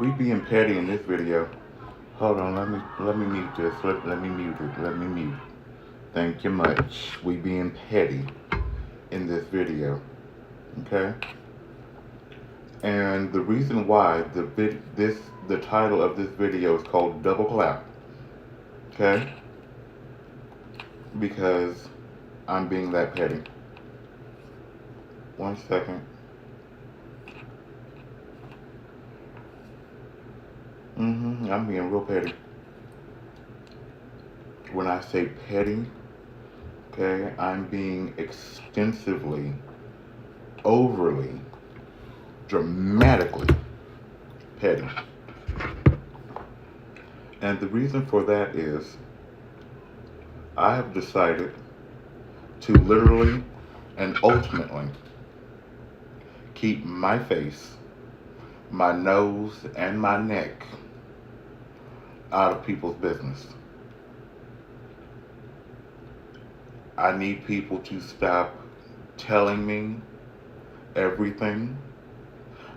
We being petty in this video. Hold on, let me mute this. Let me mute it. Let me mute. Thank you much. We being petty in this video. Okay? And the reason why the title of this video is called Double Clap. Okay? Because I'm being that petty. One second. I'm being real petty. When I say petty, okay, I'm being extensively, overly, dramatically petty. And the reason for that is I have decided to literally and ultimately keep my face, my nose, and my neck out of people's business. I need people to stop telling me everything.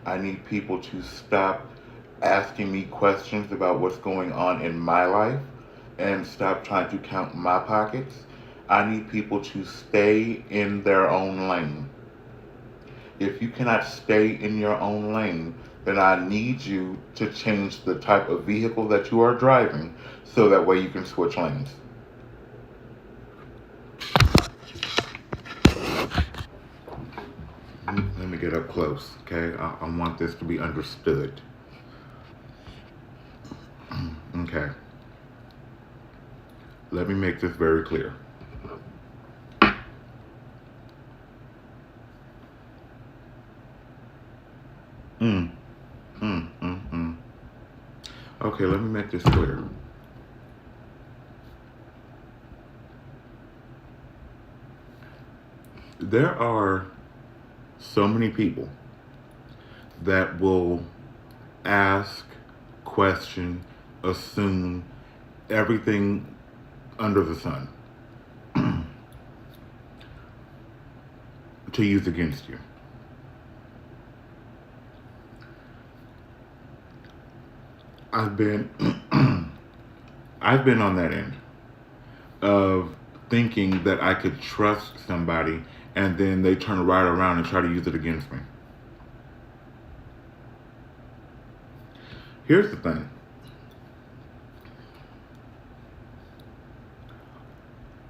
I need people to stop asking me questions about what's going on in my life and stop trying to count my pockets. I need people to stay in their own lane. If you cannot stay in your own lane, then I need you to change the type of vehicle that you are driving so that way you can switch lanes. Let me get up close, okay? I want this to be understood. Okay. Let me make this very clear. Okay, let me make this clear. There are so many people that will ask, question, assume everything under the sun to use against you. I've been I've been on that end of thinking that I could trust somebody and then they turn right around and try to use it against me. Here's the thing.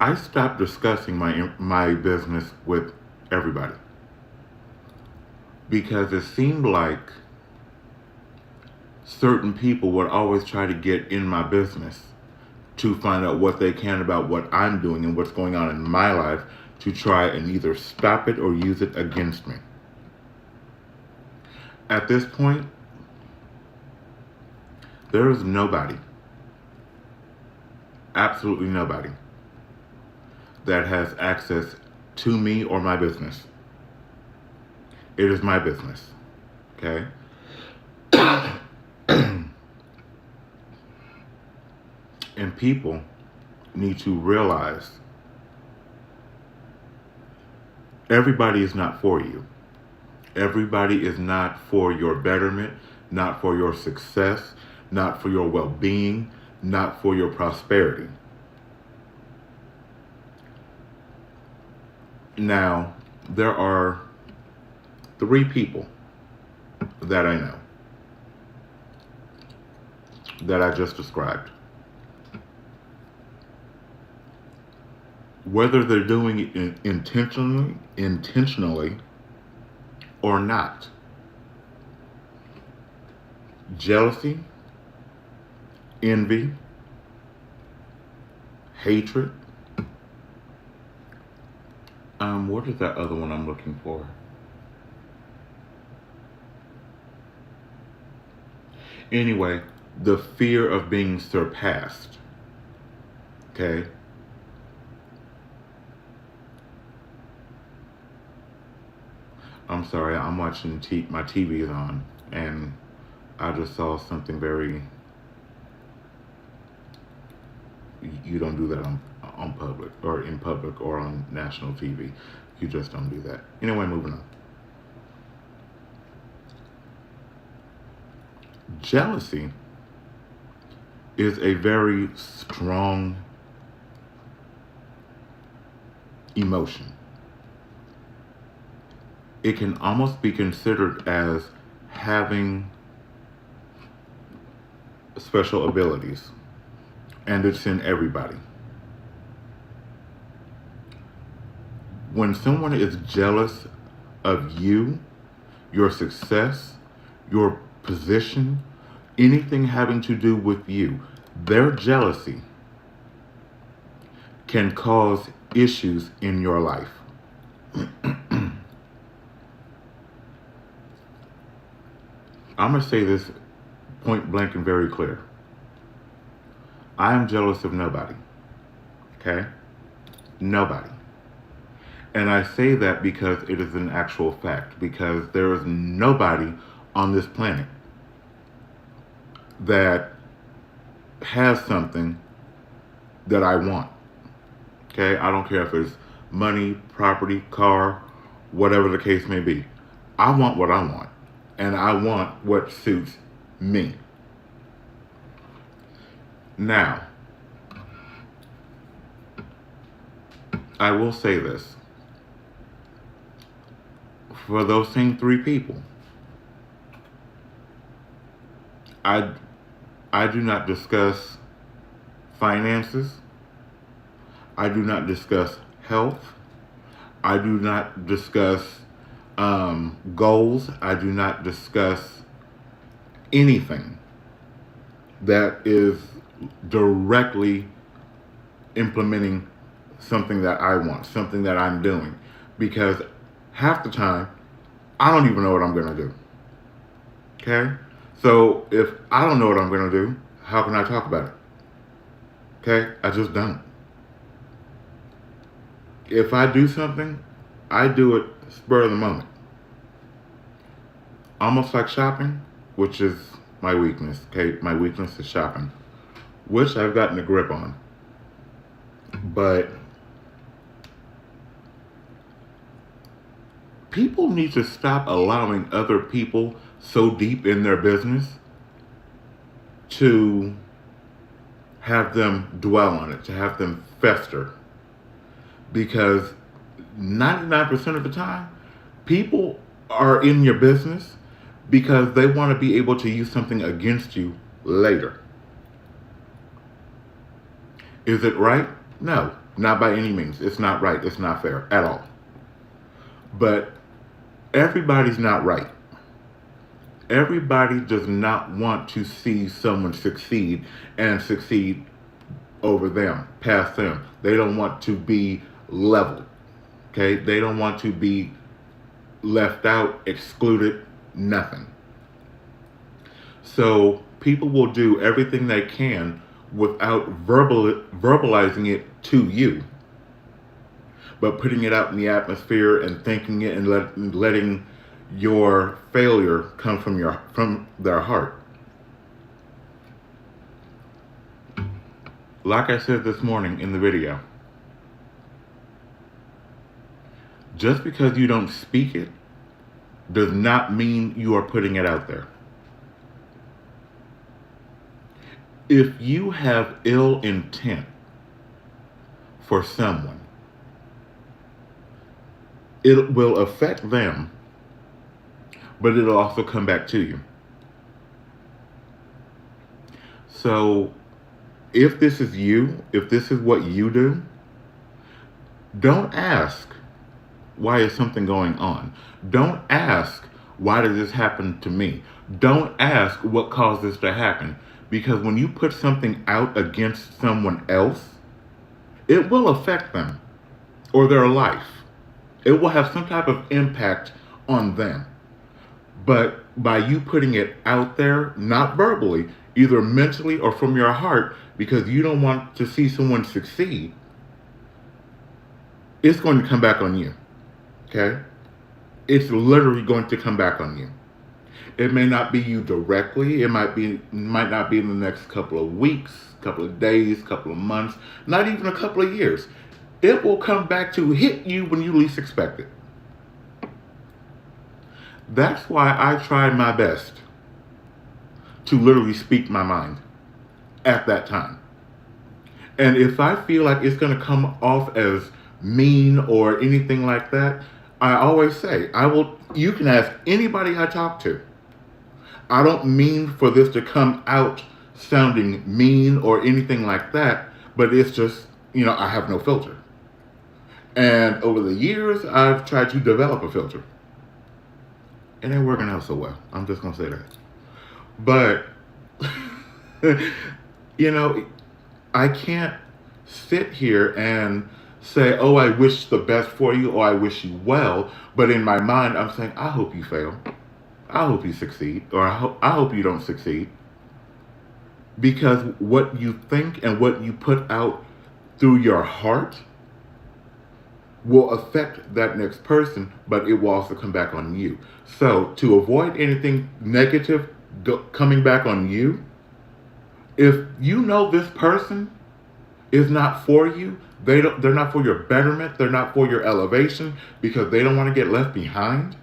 I stopped discussing my business with everybody because it seemed like certain people would always try to get in my business to find out what they can about what I'm doing and what's going on in my life to try and either stop it or use it against me. At this point, there is nobody, absolutely nobody, that has access to me or my business. It is my business, okay? And people need to realize everybody is not for you. Everybody is not for your betterment, not for your success, not for your well-being, not for your prosperity. Now, there are 3 people that I know that I just described. Whether they're doing it intentionally or not. Jealousy, envy, hatred. What is that other one I'm looking for? Anyway, the fear of being surpassed. Okay? I'm sorry, I'm watching my TV is on, and I just saw something very. You don't do that on public or in public or on national TV. You just don't do that. Anyway, moving on. Jealousy is a very strong emotion. It can almost be considered as having special abilities, and it's in everybody. When someone is jealous of you, your success, your position, anything having to do with you, their jealousy can cause issues in your life. I'm going to say this point blank and very clear. I am jealous of nobody. Okay? Nobody. And I say that because it is an actual fact. Because there is nobody on this planet that has something that I want. Okay? I don't care if it's money, property, car, whatever the case may be. I want what I want. And I want what suits me. Now, I will say this. For those same three people, I do not discuss finances. I do not discuss health. I do not discuss goals. I do not discuss anything that is directly implementing something that I want, something that I'm doing. Because half the time, I don't even know what I'm going to do. Okay? So if I don't know what I'm going to do, how can I talk about it? Okay? I just don't. If I do something, I do it spur of the moment. Almost like shopping, which is my weakness. Okay? My weakness is shopping, which I've gotten a grip on. But people need to stop allowing other people so deep in their business to have them dwell on it, to have them fester. Because 99% of the time, people are in your business because they want to be able to use something against you later. Is it right? No, not by any means. It's not right. It's not fair at all. But everybody's not right. Everybody does not want to see someone succeed and succeed over them, past them. They don't want to be leveled. Okay? They don't want to be left out, excluded, nothing. So people will do everything they can without verbalizing it to you, but putting it out in the atmosphere and thinking it and letting your failure come from their heart. Like I said this morning in the video, just because you don't speak it does not mean you are putting it out there. If you have ill intent for someone, it will affect them, but it'll also come back to you. So if this is you, if this is what you do, don't ask, why is something going on? Don't ask, why did this happen to me? Don't ask what caused this to happen. Because when you put something out against someone else, it will affect them or their life. It will have some type of impact on them. But by you putting it out there, not verbally, either mentally or from your heart, because you don't want to see someone succeed, it's going to come back on you. Okay? It's literally going to come back on you. It may not be you directly. It might not be in the next couple of weeks, couple of days, couple of months, not even a couple of years. It will come back to hit you when you least expect it. That's why I try my best to literally speak my mind at that time. And if I feel like it's going to come off as mean or anything like that, I always say, you can ask anybody I talk to. I don't mean for this to come out sounding mean or anything like that, but it's just, I have no filter. And over the years, I've tried to develop a filter. It ain't working out so well. I'm just going to say that. But, I can't sit here and say, oh, I wish the best for you, or I wish you well. But in my mind, I'm saying, I hope you fail. I hope you succeed, or I hope you don't succeed. Because what you think and what you put out through your heart will affect that next person, but it will also come back on you. So to avoid anything negative coming back on you, if you know this person is not for you, they're not for your betterment, they're not for your elevation, because they don't want to get left behind,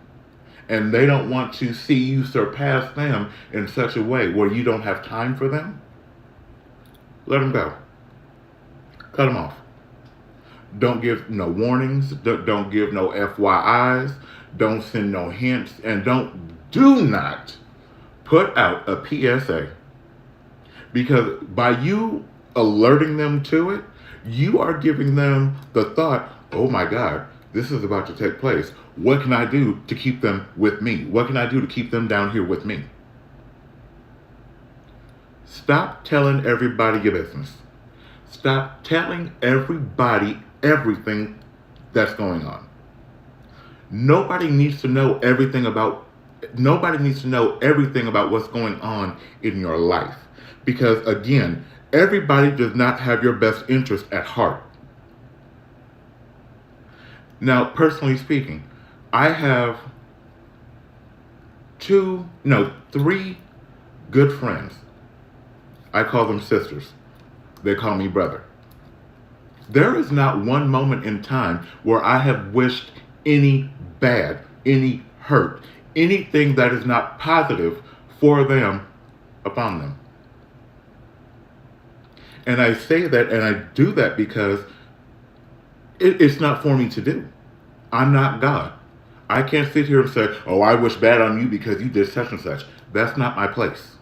and they don't want to see you surpass them in such a way where you don't have time for them, let them go. Cut them off. Don't give no warnings. Don't give no FYIs. Don't send no hints. And do not put out a PSA. Because by you alerting them to it, you are giving them the thought, oh my God, this is about to take place. What can I do to keep them with me? What can I do to keep them down here with me? Stop telling everybody your business. Stop telling everybody everything that's going on. Nobody needs to know everything about what's going on in your life. Because again, everybody does not have your best interest at heart. Now, personally speaking, I have 3 good friends. I call them sisters. They call me brother. There is not one moment in time where I have wished any bad, any hurt, anything that is not positive for them upon them. And I say that and I do that because it's not for me to do. I'm not God. I can't sit here and say, oh, I wish bad on you because you did such and such. That's not my place.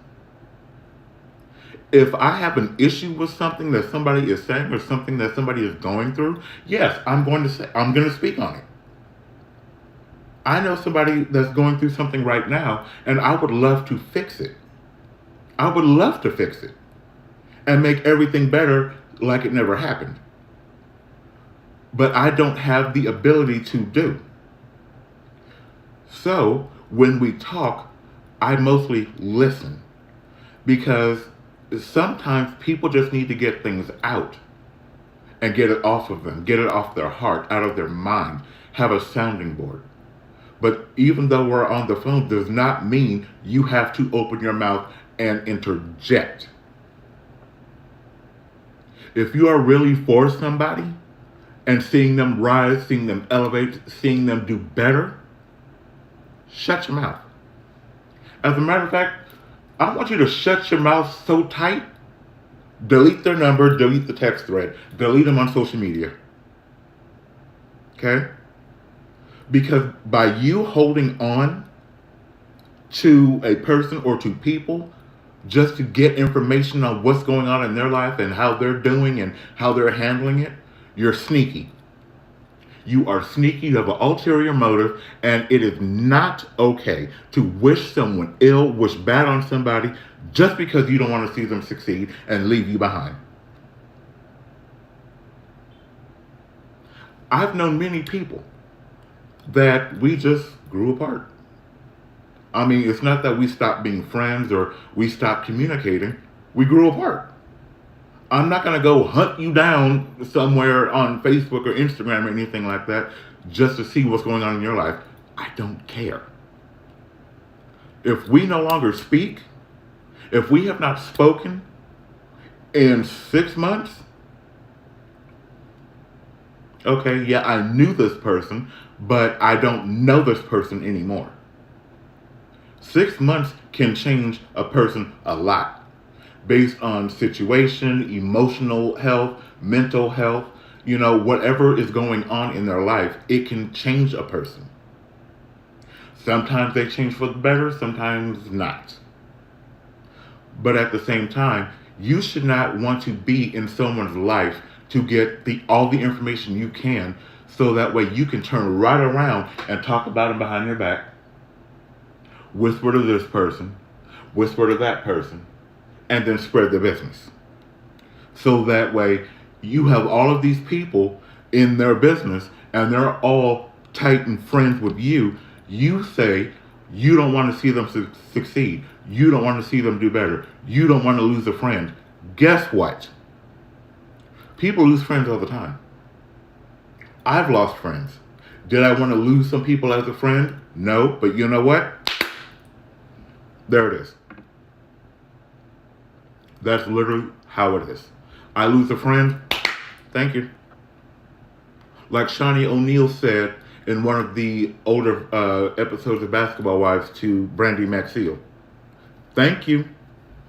If I have an issue with something that somebody is saying or something that somebody is going through, yes, I'm going to speak on it. I know somebody that's going through something right now, and I would love to fix it. I would love to fix it and make everything better like it never happened. But I don't have the ability to do. So when we talk, I mostly listen, because sometimes people just need to get things out and get it off of them, get it off their heart, out of their mind, have a sounding board. But even though we're on the phone does not mean you have to open your mouth and interject. If you are really for somebody and seeing them rise, seeing them elevate, seeing them do better, shut your mouth. As a matter of fact, I want you to shut your mouth so tight, delete their number, delete the text thread, delete them on social media. Okay? Because by you holding on to a person or to people just to get information on what's going on in their life and how they're doing and how they're handling it, you're sneaky. You are sneaky, you have an ulterior motive, and it is not okay to wish someone ill, wish bad on somebody just because you don't want to see them succeed and leave you behind. I've known many people that we just grew apart. I mean, it's not that we stopped being friends or we stopped communicating. We grew apart. I'm not going to go hunt you down somewhere on Facebook or Instagram or anything like that just to see what's going on in your life. I don't care. If we no longer speak, if we have not spoken in 6 months, okay, yeah, I knew this person, but I don't know this person anymore. 6 months can change a person a lot based on situation, emotional health, mental health, whatever is going on in their life, it can change a person. Sometimes they change for the better, sometimes not. But at the same time, you should not want to be in someone's life to get all the information you can so that way you can turn right around and talk about them behind their back, whisper to this person, whisper to that person, and then spread the business. So that way you have all of these people in their business and they're all tight and friends with you. You say you don't want to see them succeed. You don't want to see them do better. You don't want to lose a friend. Guess what? People lose friends all the time. I've lost friends. Did I want to lose some people as a friend? No, but you know what? There it is. That's literally how it is. I lose a friend. Thank you. Like Shawnee O'Neal said in one of the older episodes of Basketball Wives to Brandy Maxfield. Thank you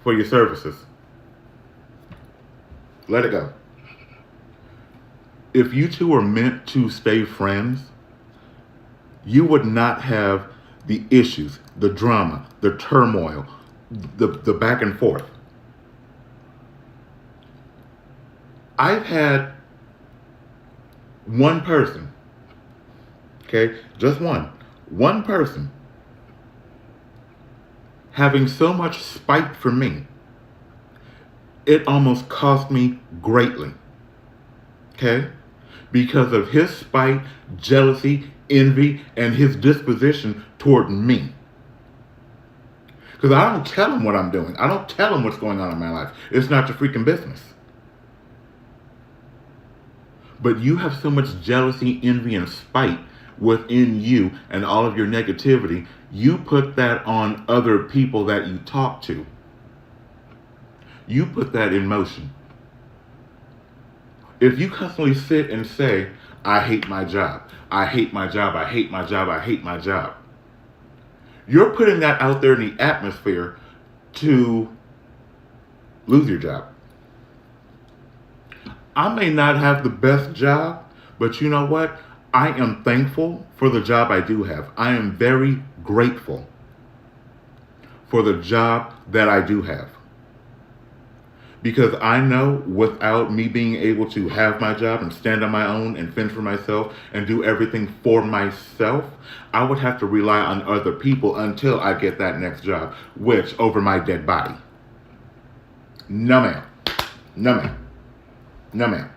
for your services. Let it go. If you two are meant to stay friends, you would not have the issues, the drama, the turmoil, the back and forth. I've had one person, okay, just one person having so much spite for me, it almost cost me greatly, okay, because of his spite, jealousy, envy, and his disposition toward me. Because I don't tell him what I'm doing. I don't tell him what's going on in my life. It's not your freaking business. But you have so much jealousy, envy, and spite within you and all of your negativity, you put that on other people that you talk to. You put that in motion. If you constantly sit and say, I hate my job, I hate my job, I hate my job, I hate my job, you're putting that out there in the atmosphere to lose your job. I may not have the best job, but you know what? I am thankful for the job I do have. I am very grateful for the job that I do have. Because I know without me being able to have my job and stand on my own and fend for myself and do everything for myself, I would have to rely on other people until I get that next job, which over my dead body. No ma'am. No ma'am. No ma'am.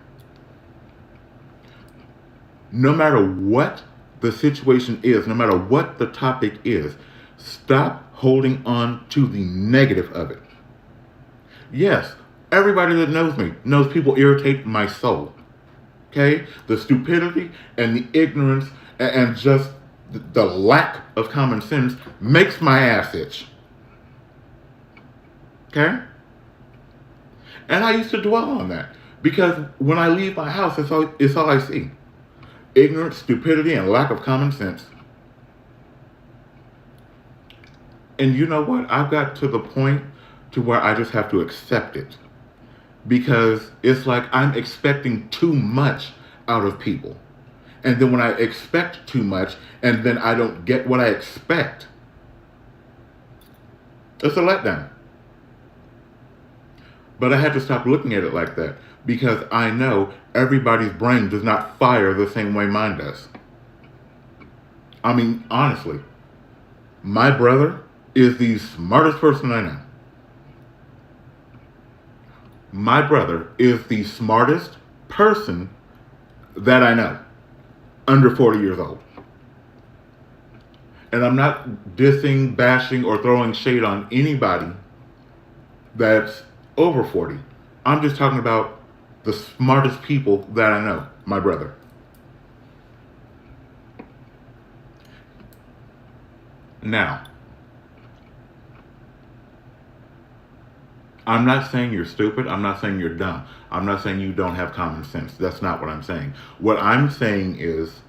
No matter what the situation is, no matter what the topic is, stop holding on to the negative of it. Yes, everybody that knows me knows people irritate my soul. Okay? The stupidity and the ignorance and just the lack of common sense makes my ass itch. Okay? And I used to dwell on that because when I leave my house, it's all I see. Ignorance, stupidity, and lack of common sense. And you know what? I've got to the point to where I just have to accept it. Because it's like I'm expecting too much out of people. And then when I expect too much and then I don't get what I expect, it's a letdown. But I had to stop looking at it like that because I know everybody's brain does not fire the same way mine does. I mean, honestly, my brother is the smartest person I know. My brother is the smartest person that I know, under 40 years old. And I'm not dissing, bashing, or throwing shade on anybody that's over 40. I'm just talking about the smartest people that I know, my brother. Now, I'm not saying you're stupid. I'm not saying you're dumb. I'm not saying you don't have common sense. That's not what I'm saying. What I'm saying is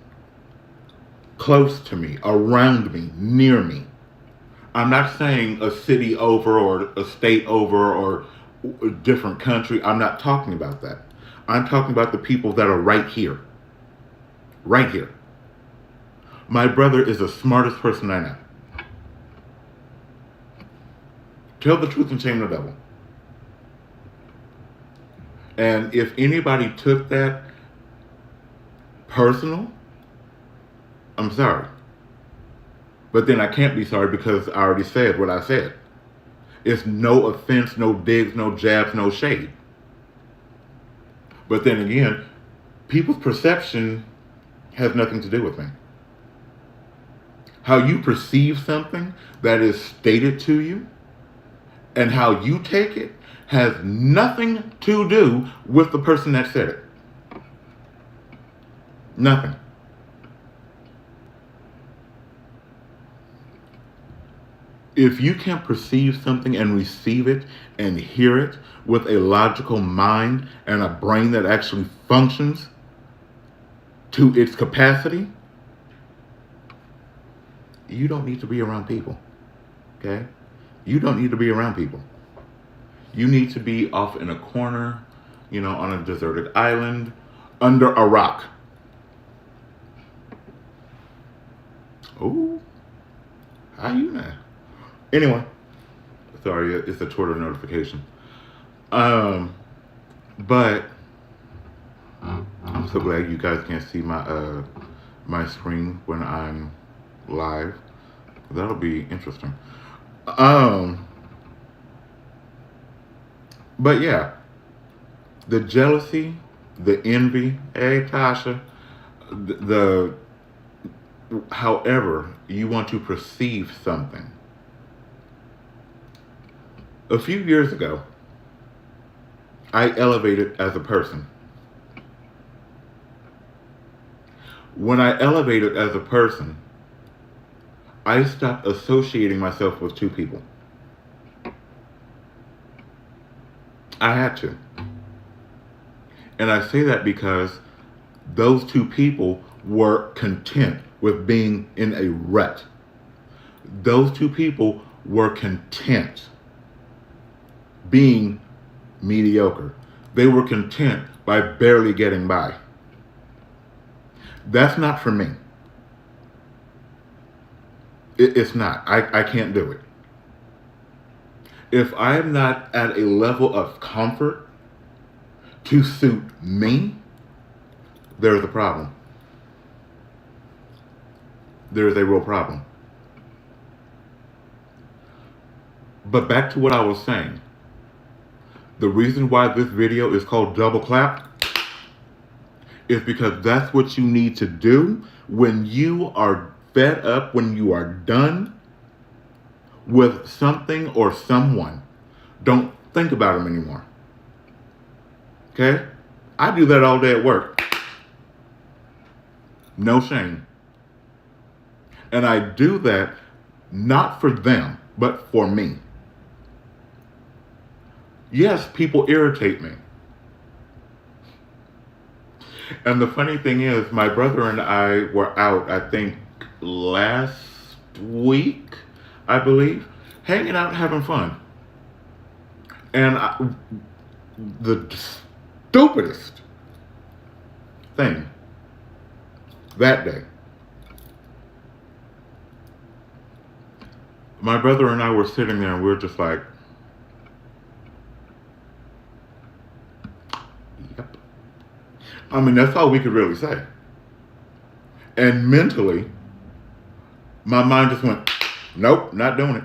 close to me, around me, near me, I'm not saying a city over or a state over or a different country. I'm not talking about that. I'm talking about the people that are right here. Right here. My brother is the smartest person I know. Tell the truth and shame the devil. And if anybody took that personal, I'm sorry. But then I can't be sorry because I already said what I said. It's no offense, no digs, no jabs, no shade. But then again, people's perception has nothing to do with me. How you perceive something that is stated to you and how you take it has nothing to do with the person that said it. Nothing. If you can perceive something and receive it and hear it with a logical mind and a brain that actually functions to its capacity, you don't need to be around people. Okay? You don't need to be around people. You need to be off in a corner, on a deserted island, under a rock. Oh, how you know? Anyway, sorry, it's a Twitter notification. But I'm so glad you guys can't see my screen when I'm live. That'll be interesting. But yeah, the jealousy, the envy, hey Tasha, the however you want to perceive something. A few years ago, I elevated as a person. When I elevated as a person, I stopped associating myself with two people. I had to. And I say that because those two people were content with being in a rut. Those two people were content being mediocre. They were content by barely getting by. That's not for me. It's not. I can't do it. If I am not at a level of comfort to suit me, there's a problem. There's a real problem. But back to what I was saying. The reason why this video is called Double Clap is because that's what you need to do when you are fed up, when you are done with something or someone. Don't think about them anymore. Okay? I do that all day at work. No shame. And I do that not for them, but for me. Yes, people irritate me. And the funny thing is, my brother and I were out, I think, last week, I believe, hanging out and having fun. And the stupidest thing that day, my brother and I were sitting there and we were just like, yep. I mean, that's all we could really say. And mentally, my mind just went, nope, not doing it.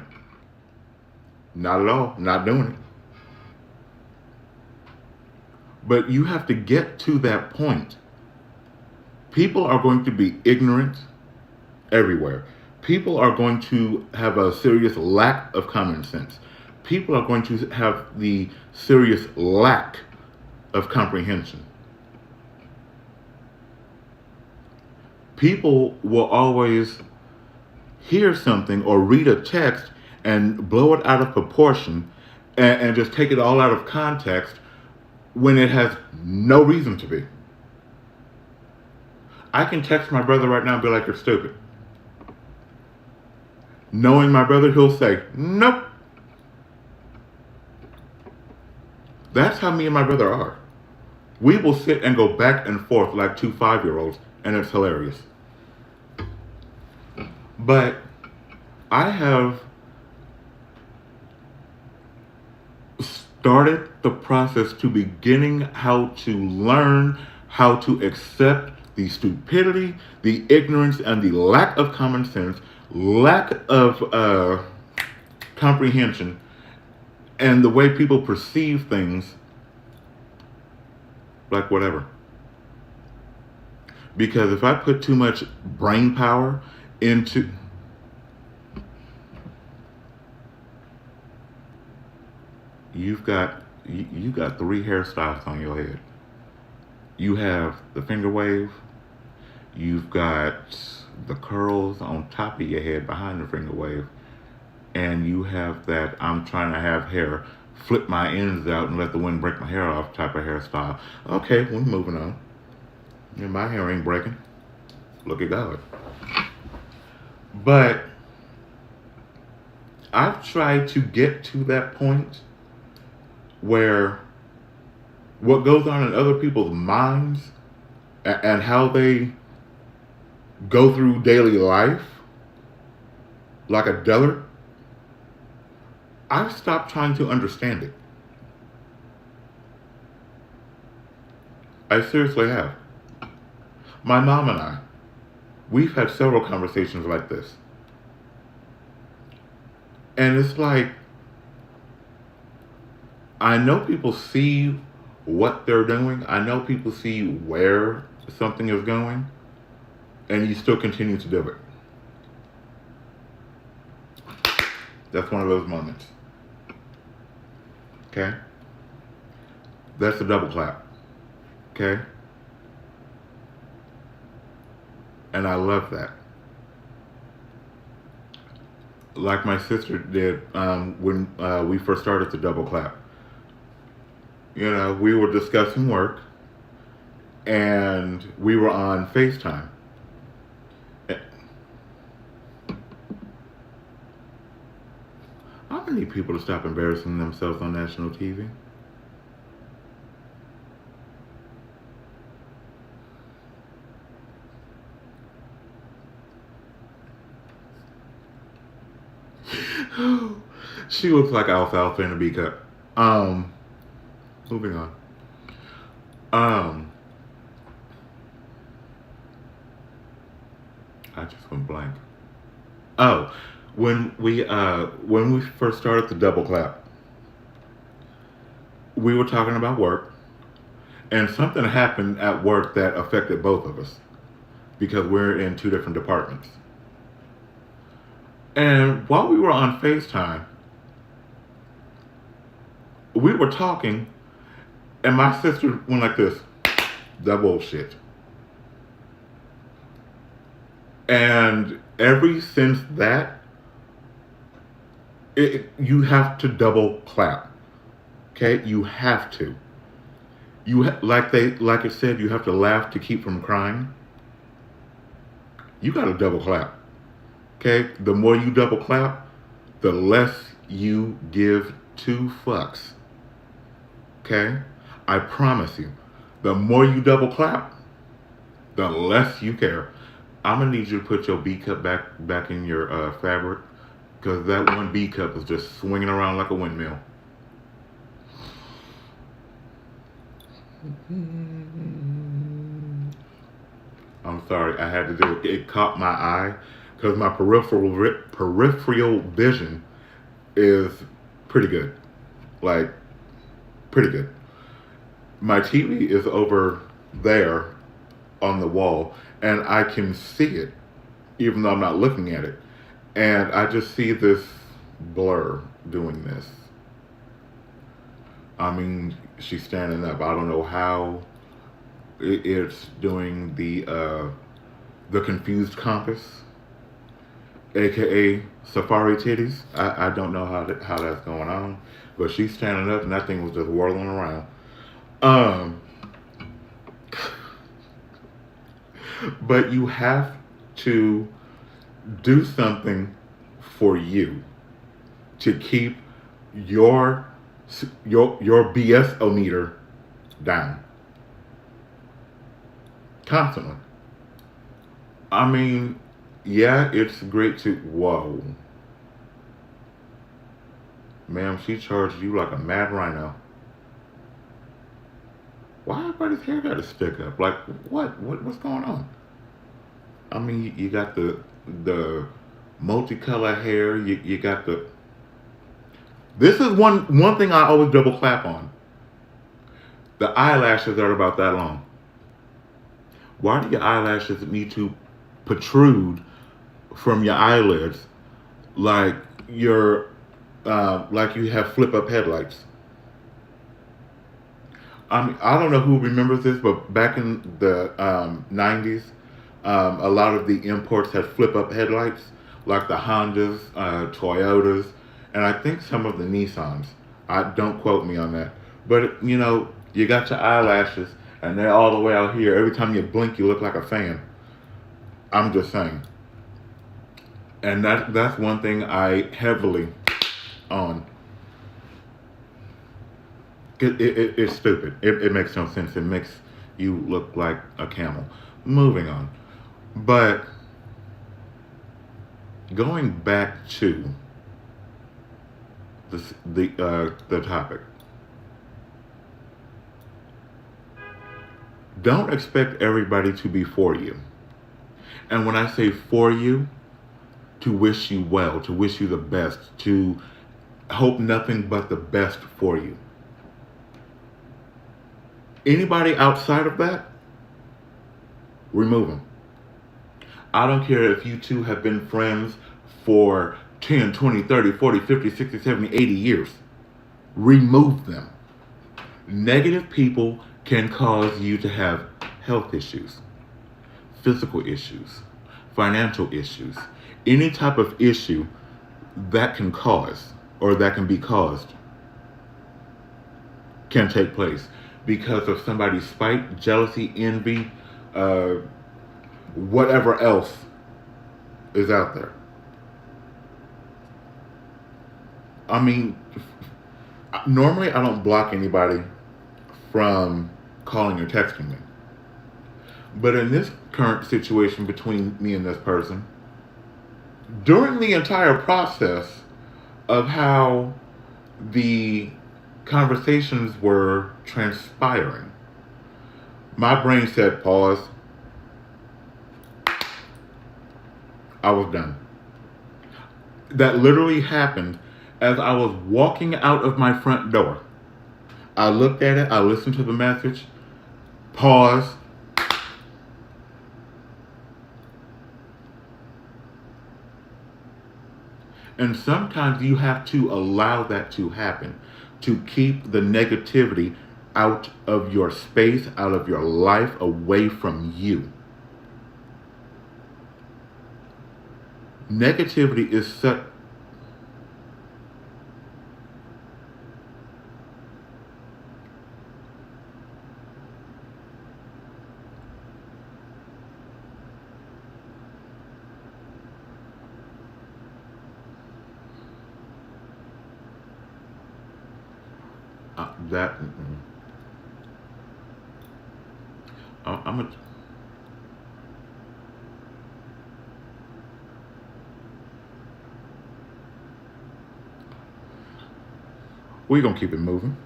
Not at all, not doing it. But you have to get to that point. People are going to be ignorant everywhere. People are going to have a serious lack of common sense. People are going to have the serious lack of comprehension. People will always hear something or read a text and blow it out of proportion and just take it all out of context when it has no reason to be. I can text my brother right now and be like, you're stupid. Knowing my brother, he'll say, nope. That's how me and my brother are. We will sit and go back and forth like two 5-year-olds, and it's hilarious. But I have started the process to beginning how to learn how to accept the stupidity, the ignorance, and the lack of common sense, lack of comprehension, and the way people perceive things, like whatever. Because if I put too much brain power into, you got three hairstyles on your head. You have the finger wave, you've got the curls on top of your head behind the finger wave, and you have that I'm trying to have hair, flip my ends out and let the wind break my hair off type of hairstyle. Okay, we're moving on. And my hair ain't breaking. Look at God. But I've tried to get to that point where what goes on in other people's minds and how they go through daily life, like a Deller, I've stopped trying to understand it. I seriously have. My mom and I, we've had several conversations like this. And it's like, I know people see what they're doing. I know people see where something is going. And you still continue to do it. That's one of those moments. Okay? That's a double clap. Okay? And I love that. Like my sister did when we first started to double clap. You know, we were discussing work and we were on FaceTime. I'm gonna need people to stop embarrassing themselves on national TV. She looks like alfalfa in a B cup. Moving on. I just went blank. Oh, when we first started the double clap, we were talking about work, and something happened at work that affected both of us because we're in two different departments. And while we were on FaceTime, we were talking, and my sister went like this, that bullshit. And ever since that, you have to double clap. Okay, you have to. Like it said, you have to laugh to keep from crying. You got to double clap. Okay, the more you double clap, the less you give two fucks. Okay, I promise you, the more you double clap, the less you care. I'm gonna need you to put your B cup back in your fabric, because that one B cup is just swinging around like a windmill. I'm sorry, I had to do it. It caught my eye because my peripheral vision is pretty good, like pretty good. My TV is over there on the wall, and I can see it, even though I'm not looking at it. And I just see this blur doing this. I mean, she's standing up. I don't know how it's doing the confused compass, aka safari titties. I don't know how that's going on, but she's standing up, and that thing was just whirling around. But you have to do something for you to keep your your BS meter down constantly. I mean, yeah, it's great to whoa, ma'am. She charged you like a mad rhino. Why everybody's hair got to stick up? Like what's going on? I mean, you got the multicolor hair. You got the. This is one thing I always double clap on. The eyelashes are about that long. Why do your eyelashes need to protrude from your eyelids like you're like you have flip up headlights? I mean, I don't know who remembers this, but back in the 90s, a lot of the imports had flip up headlights, like the Hondas, Toyotas, and I think some of the Nissans. I don't quote me on that, but you got your eyelashes, and they're all the way out here. Every time you blink, you look like a fan. I'm just saying, and that's one thing I heavily on. It's stupid. It makes no sense. It makes you look like a camel. Moving on. But going back to the topic. Don't expect everybody to be for you. And when I say for you, to wish you well, to wish you the best, to hope nothing but the best for you. Anybody outside of that, remove them. I don't care if you two have been friends for 10, 20, 30, 40, 50, 60, 70, 80 years. Remove them. Negative people can cause you to have health issues, physical issues, financial issues, any type of issue that can cause or that can be caused can take place because of somebody's spite, jealousy, envy, whatever else is out there. I mean, normally I don't block anybody from calling or texting me. But in this current situation between me and this person, during the entire process of how the conversations were transpiring, my brain said pause. I was done. That literally happened as I was walking out of my front door. I looked at it, I listened to the message, pause. And sometimes you have to allow that to happen, to keep the negativity out of your space, out of your life, away from you. Negativity is such... that... I'm a... We're gonna keep it moving.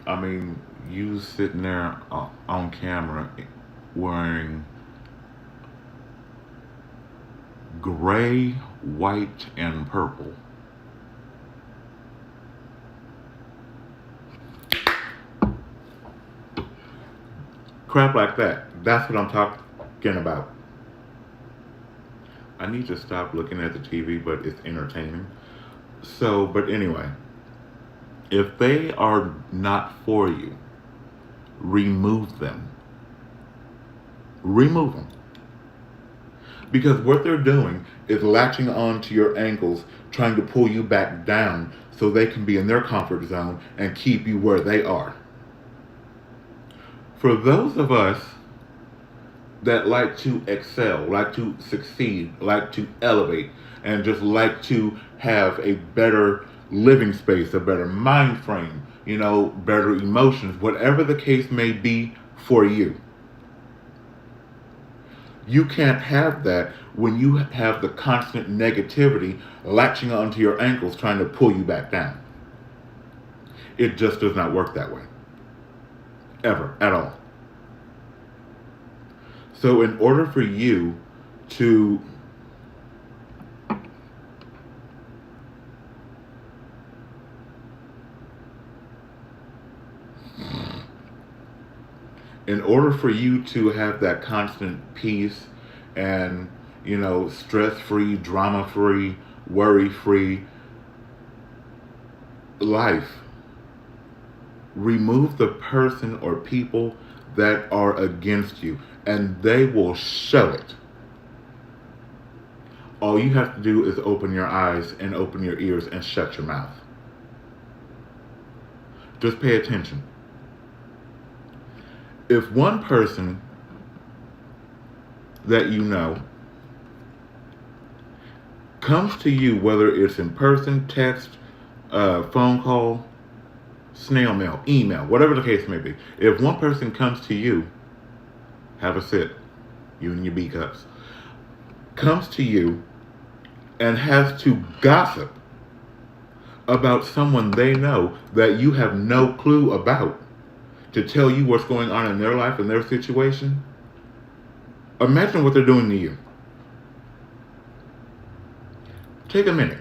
I mean, you sitting there on camera wearing gray, white, and purple. Crap like that. That's what I'm talking about. I need to stop looking at the TV, but it's entertaining. So, but anyway, if they are not for you, remove them. Remove them. Because what they're doing is latching on to your ankles, trying to pull you back down so they can be in their comfort zone and keep you where they are. For those of us that like to excel, like to succeed, like to elevate, and just like to have a better living space, a better mind frame, better emotions, whatever the case may be for you. You can't have that when you have the constant negativity latching onto your ankles trying to pull you back down. It just does not work that way. Ever, at all. So in order for you to have that constant peace and, stress-free, drama-free, worry-free life, remove the person or people that are against you, and they will show it. All you have to do is open your eyes and open your ears and shut your mouth. Just pay attention. If one person that you know comes to you, whether it's in person, text, phone call, snail mail, email, whatever the case may be, if one person comes to you, have a sip, you and your B cups, comes to you and has to gossip about someone they know that you have no clue about, to tell you what's going on in their life and their situation, imagine what they're doing to you. Take a minute.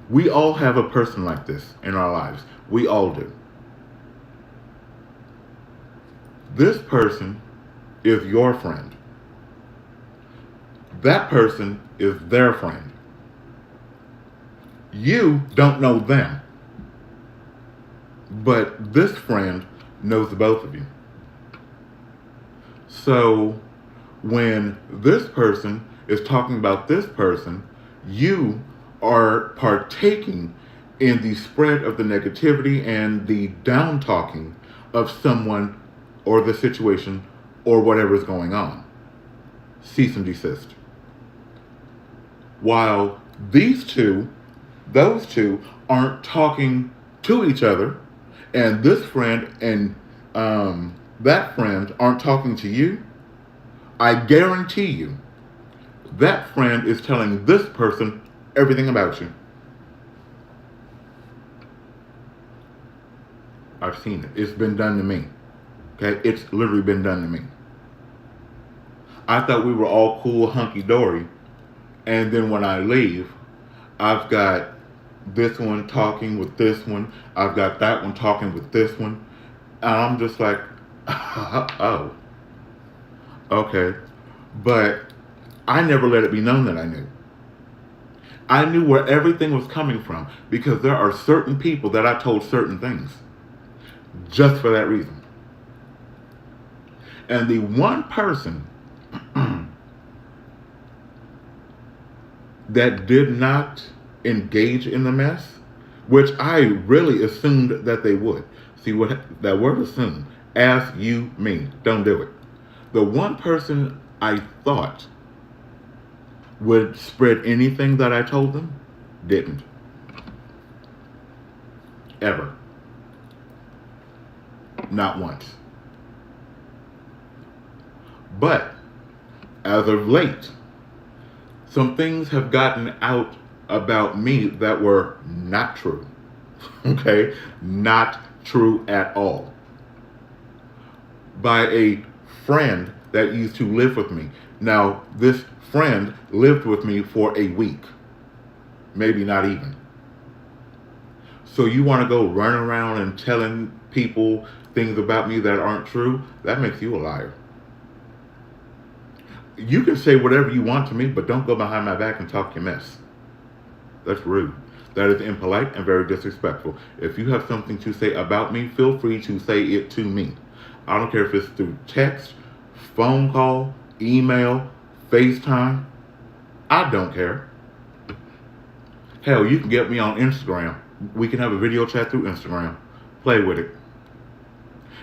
We all have a person like this in our lives. We all do. This person is your friend. That person is their friend. You don't know them, but this friend knows both of you. So when this person is talking about this person, you are partaking in the spread of the negativity and the down talking of someone or the situation or whatever is going on. Cease and desist. While those two aren't talking to each other, and this friend and that friend aren't talking to you, I guarantee you that friend is telling this person everything about you. I've seen it. It's been done to me. Okay? It's literally been done to me. I thought we were all cool, hunky-dory, and then when I leave, I've got this one talking with this one, I've got that one talking with this one, and I'm just like, oh, okay. But I never let it be known that I knew. I knew where everything was coming from, because there are certain people that I told certain things just for that reason. And the one person that did not engage in the mess, which I really assumed that they would. See what that word assume, ask you me, don't do it. The one person I thought would spread anything that I told them didn't. Ever. Not once. But as of late, some things have gotten out about me that were not true. Okay? Not true at all. By a friend that used to live with me. Now, this friend lived with me for a week. Maybe not even. So you want to go run around and telling people things about me that aren't true? That makes you a liar. You can say whatever you want to me, but don't go behind my back and talk your mess. That's rude. That is impolite and very disrespectful. If you have something to say about me, feel free to say it to me. I don't care if it's through text, phone call, email, FaceTime. I don't care. Hell, you can get me on Instagram. We can have a video chat through Instagram. Play with it.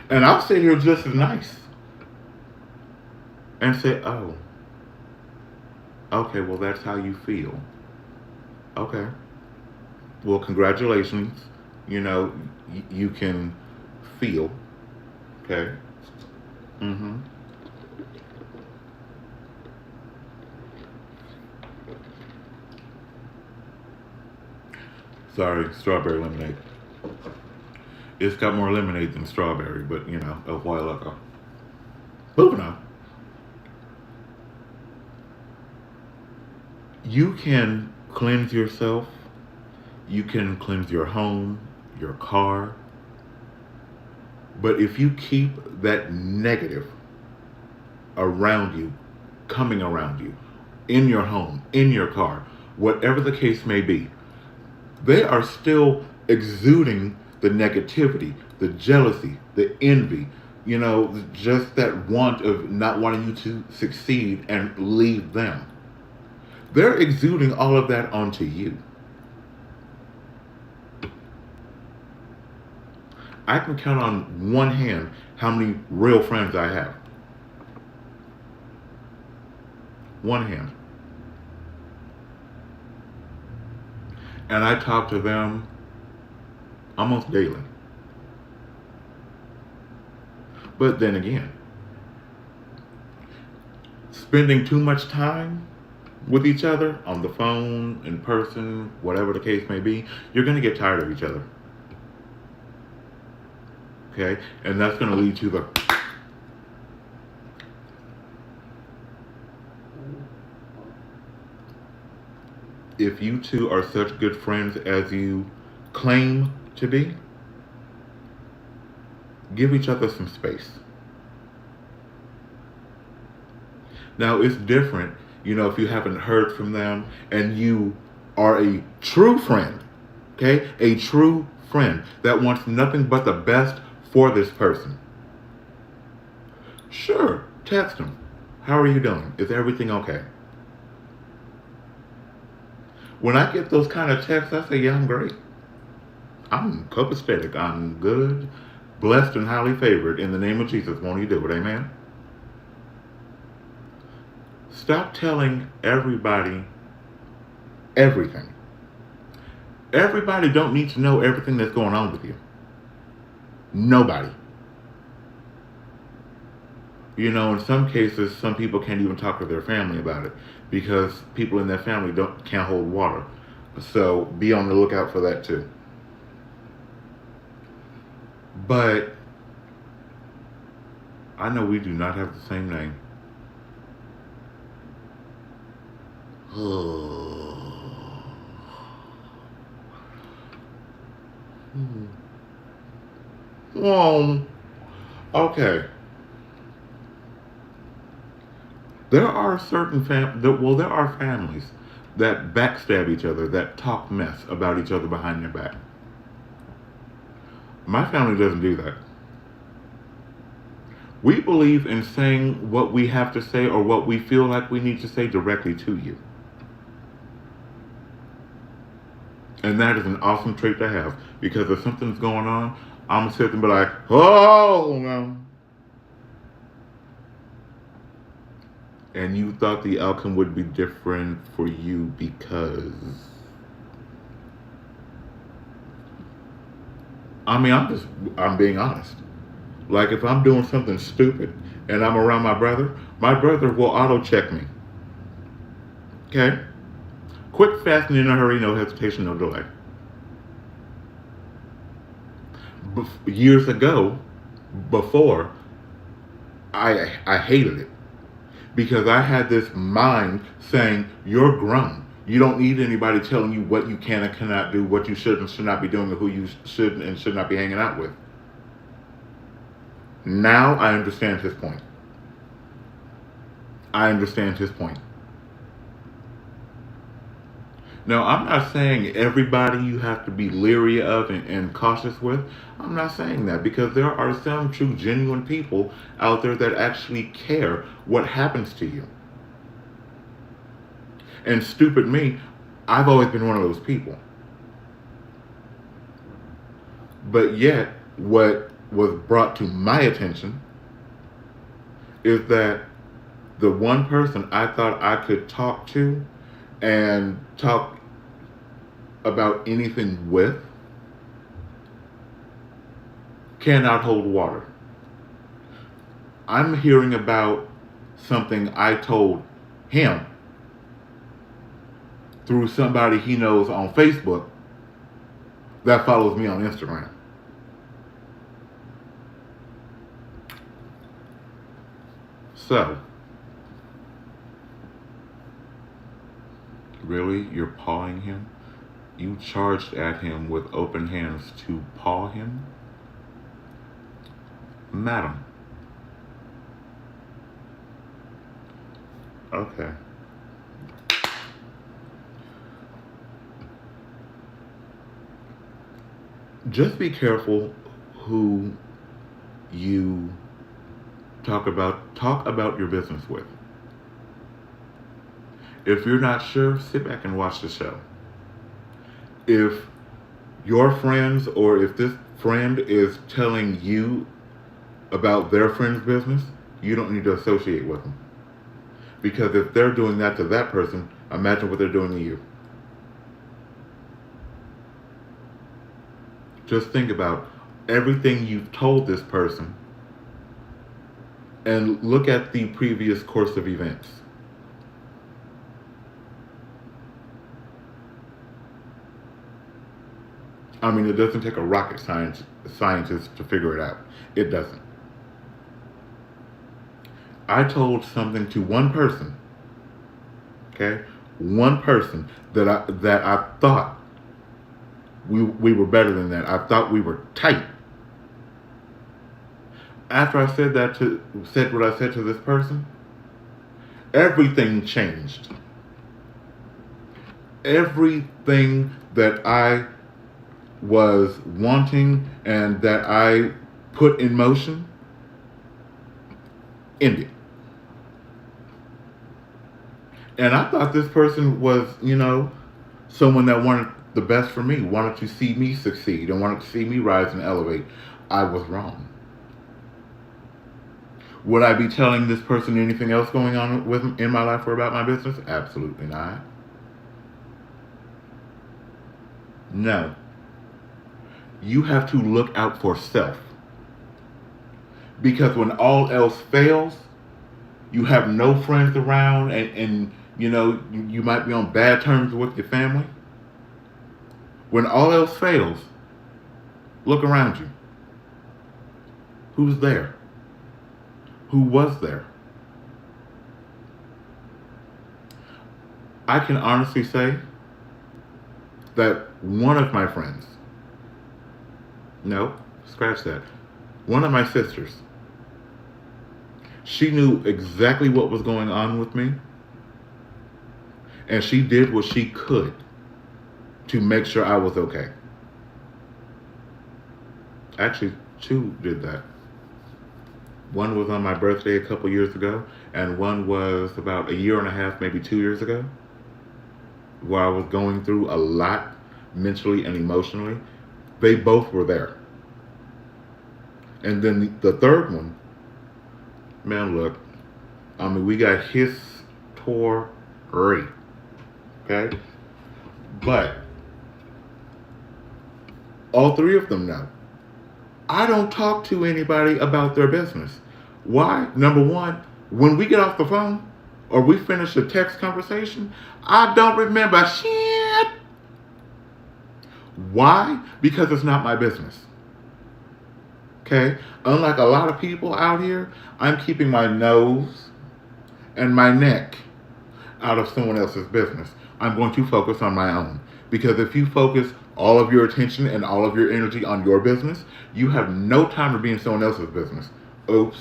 And I'll sit here just as nice and say, oh, Okay, well, that's how you feel. Okay. Well, congratulations. You know, you can feel. Okay. Mm-hmm. Sorry, strawberry lemonade. It's got more lemonade than strawberry, but you know, a while ago. Moving on. You can cleanse yourself. You can cleanse your home, your car. But if you keep that negative around you, coming around you, in your home, in your car, whatever the case may be, they are still exuding the negativity, the jealousy, the envy, you know, just that want of not wanting you to succeed and leave them. They're exuding all of that onto you. I can count on one hand how many real friends I have. One hand. And I talk to them almost daily. But then again, spending too much time with each other on the phone, in person, whatever the case may be, you're going to get tired of each other. Okay? And that's going to lead to the if you two are such good friends as you claim to be, give each other some space. Now, it's different, you know, if you haven't heard from them and you are a true friend, okay? A true friend that wants nothing but the best for this person. Sure, text them. How are you doing? Is everything okay? When I get those kind of texts, I say, yeah, I'm great. I'm copacetic. I'm good, blessed, and highly favored. In the name of Jesus, won't you do it? Amen? Stop telling everybody everything. Everybody don't need to know everything that's going on with you. Nobody. You know, in some cases, some people can't even talk to their family about it because people in their family can't hold water. So be on the lookout for that too. But I know we do not have the same name. Well, okay. There are there are families that backstab each other, that talk mess about each other behind their back. My family doesn't do that. We believe in saying what we have to say or what we feel like we need to say directly to you. And that is an awesome trait to have because if something's going on, I'm going to sit and be like, oh, no. And you thought the outcome would be different for you because I'm being honest. Like if I'm doing something stupid and I'm around my brother will auto check me. Okay? Quick, fast, and in a hurry, no hesitation, no delay. Years ago, before, I hated it because I had this mind saying, you're grown. You don't need anybody telling you what you can and cannot do, what you should and should not be doing, or who you should and should not be hanging out with. Now I understand his point. I understand his point. Now, I'm not saying everybody you have to be leery of and cautious with. I'm not saying that because there are some true, genuine people out there that actually care what happens to you. And stupid me, I've always been one of those people. But yet, what was brought to my attention is that the one person I thought I could talk to and talk about anything with cannot hold water. I'm hearing about something I told him through somebody he knows on Facebook that follows me on Instagram. So, really, you're pawing him? You charged at him with open hands to paw him? Madam. Okay. Just be careful who you talk about your business with. If you're not sure, sit back and watch the show. If your friends or if this friend is telling you about their friend's business, you don't need to associate with them. Because if they're doing that to that person, imagine what they're doing to you. Just think about everything you've told this person and look at the previous course of events. I mean, it doesn't take a rocket scientist to figure it out. It doesn't. I told something to one person, okay? One person that I thought we were better than that. I thought we were tight. After I said what I said to this person, everything changed. Everything that I was wanting and that I put in motion ended. And I thought this person was, someone that wanted the best for me, wanted to see me succeed and wanted to see me rise and elevate. I was wrong. Would I be telling this person anything else going on in my life or about my business? Absolutely not. No. You have to look out for self. Because when all else fails, you have no friends around and you might be on bad terms with your family. When all else fails, look around you. Who's there? Who was there? I can honestly say that one of my friends, no, scratch that, one of my sisters, she knew exactly what was going on with me, and she did what she could to make sure I was okay. Actually, two did that. One was on my birthday a couple years ago, and one was about a year and a half, maybe 2 years ago, where I was going through a lot mentally and emotionally. They both were there. And then the third one, man, look, we got history, okay? But all three of them know I don't talk to anybody about their business. Why? Number one, when we get off the phone or we finish a text conversation, I don't remember shit. Why? Because it's not my business. Okay? Unlike a lot of people out here, I'm keeping my nose and my neck out of someone else's business. I'm going to focus on my own. Because if you focus all of your attention and all of your energy on your business, you have no time to be in someone else's business. Oops.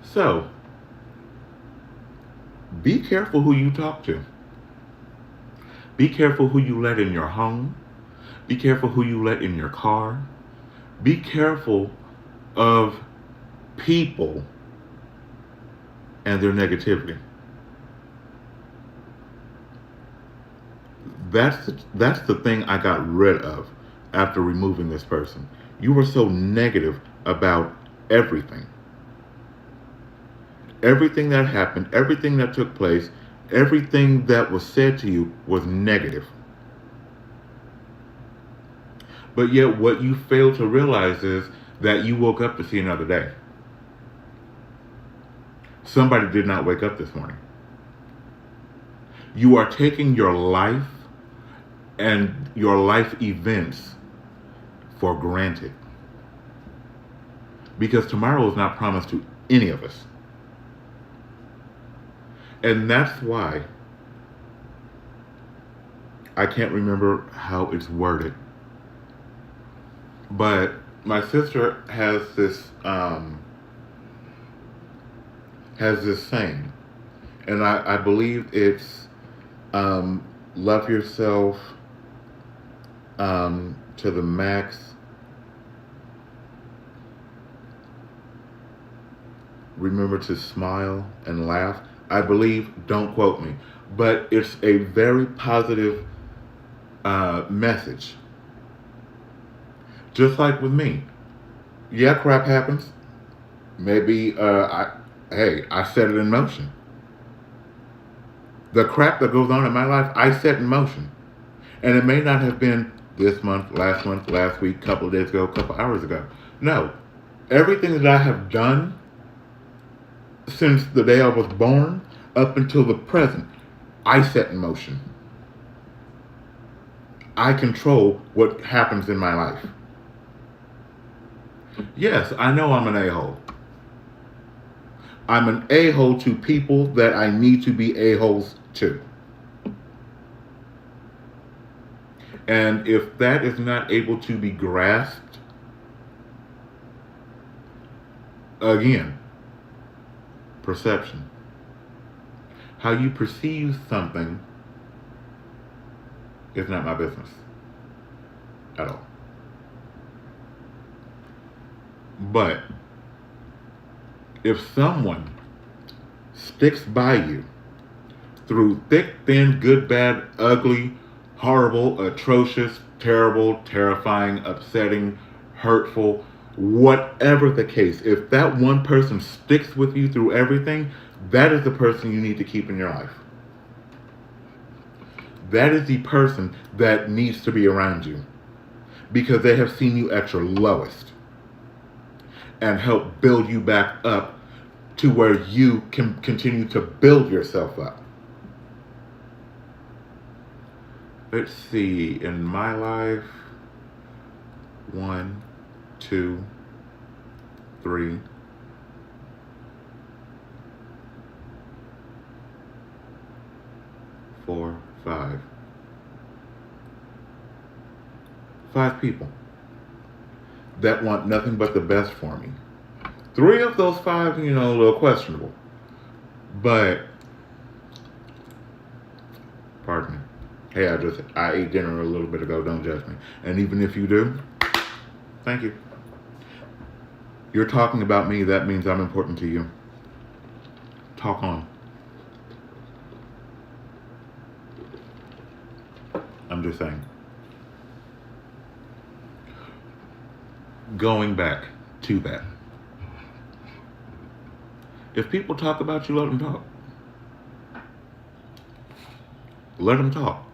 So, be careful who you talk to. Be careful who you let in your home. Be careful who you let in your car. Be careful of people and their negativity. That's the thing I got rid of. after removing this person. You were so negative about everything. Everything that happened, everything that took place, everything that was said to you was negative. But yet, what you fail to realize is that you woke up to see another day. Somebody did not wake up this morning. You are taking your life and your life events for granted. Because tomorrow is not promised to any of us. And that's why I can't remember how it's worded. But my sister has this saying, and I believe it's love yourself to the max. Remember to smile and laugh. I believe, don't quote me, but it's a very positive message. Just like with me. Yeah, crap happens. Maybe I set it in motion. The crap that goes on in my life, I set in motion. And it may not have been this month, last week, couple of days ago, couple hours ago. No. Everything that I have done since the day I was born up until the present, I set in motion. I control what happens in my life. Yes, I know I'm an a-hole. I'm an a-hole to people that I need to be a-holes to. And if that is not able to be grasped, again, perception. How you perceive something is not my business at all. But if someone sticks by you through thick, thin, good, bad, ugly, horrible, atrocious, terrible, terrifying, upsetting, hurtful, whatever the case, if that one person sticks with you through everything, that is the person you need to keep in your life. That is the person that needs to be around you, because they have seen you at your lowest and help build you back up to where you can continue to build yourself up. Let's see, in my life, 1, 2, 3, 4, 5. 5 people that want nothing but the best for me. 3 of those 5, a little questionable. But, pardon me. Hey, I ate dinner a little bit ago, don't judge me. And even if you do, thank you. You're talking about me, that means I'm important to you. Talk on. I'm just saying. Going back to that. If people talk about you, let them talk. Let them talk.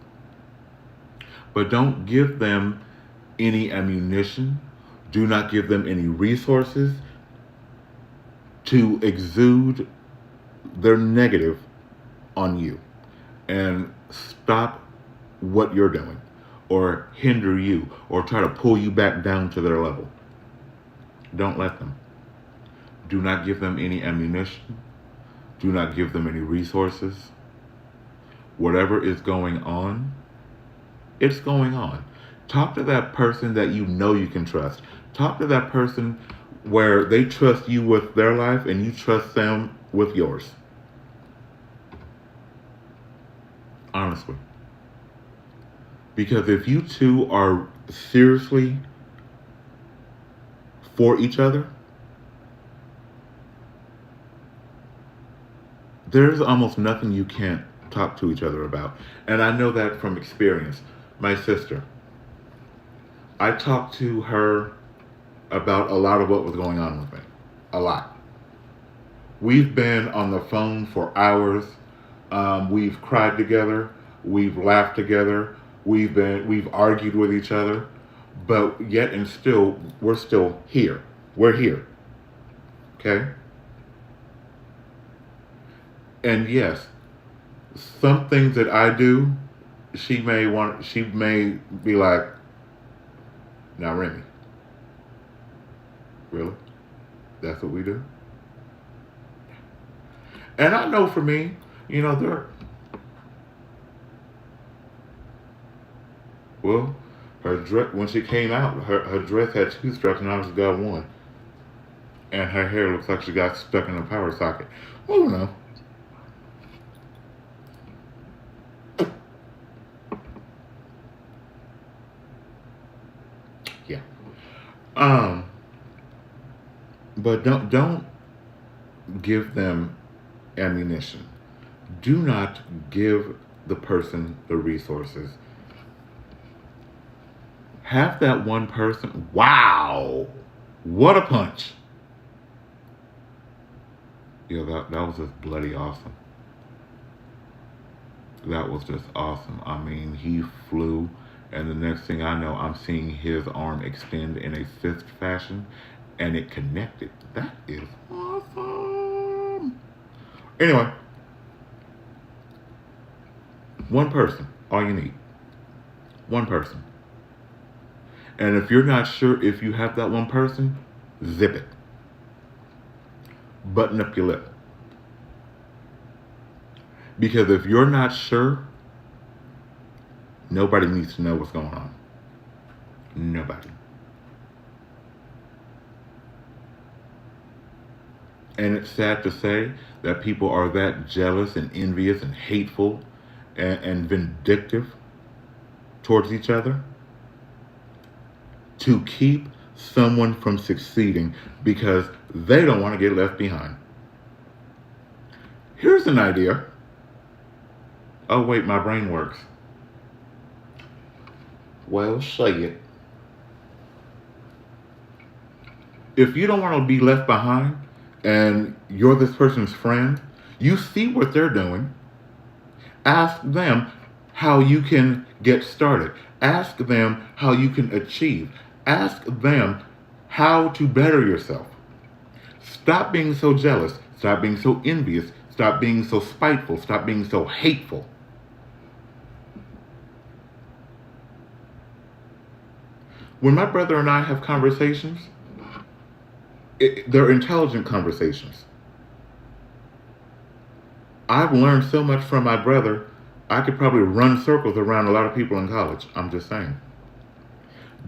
But don't give them any ammunition. Do not give them any resources to exude their negative on you. And stop what you're doing, or hinder you, or try to pull you back down to their level. Don't let them. Do not give them any ammunition. Do not give them any resources. Whatever is going on, it's going on. Talk to that person that you know you can trust. Talk to that person where they trust you with their life and you trust them with yours. Honestly. Because if you two are seriously for each other, there's almost nothing you can't talk to each other about. And I know that from experience. My sister, I talked to her about a lot of what was going on with me. A lot. We've been on the phone for hours. We've cried together. We've laughed together. We've argued with each other, but yet and still we're still here. We're here. Okay. And yes, some things that I do, she may be like, now Remy, really? That's what we do? And I know for me, there, well, her dress, when she came out, her dress had two straps and I just got one. And her hair looks like she got stuck in a power socket. Oh no. Yeah. Um, but don't give them ammunition. Do not give the person the resources. Have that one person. Wow, what a punch! Yeah, that was just bloody awesome. That was just awesome. I mean, he flew, and the next thing I know, I'm seeing his arm extend in a fist fashion, and it connected. That is awesome. Anyway, one person, all you need. One person. And if you're not sure if you have that one person, zip it. Button up your lip. Because if you're not sure, nobody needs to know what's going on. Nobody. And it's sad to say that people are that jealous and envious and hateful and vindictive towards each other to keep someone from succeeding because they don't want to get left behind. Here's an idea. Oh, wait, my brain works. Well, say it. If you don't want to be left behind and you're this person's friend, you see what they're doing. Ask them how you can get started. Ask them how you can achieve. Ask them how to better yourself. Stop being so jealous. Stop being so envious. Stop being so spiteful. Stop being so hateful. When my brother and I have conversations, they're intelligent conversations. I've learned so much from my brother, I could probably run circles around a lot of people in college. I'm just saying.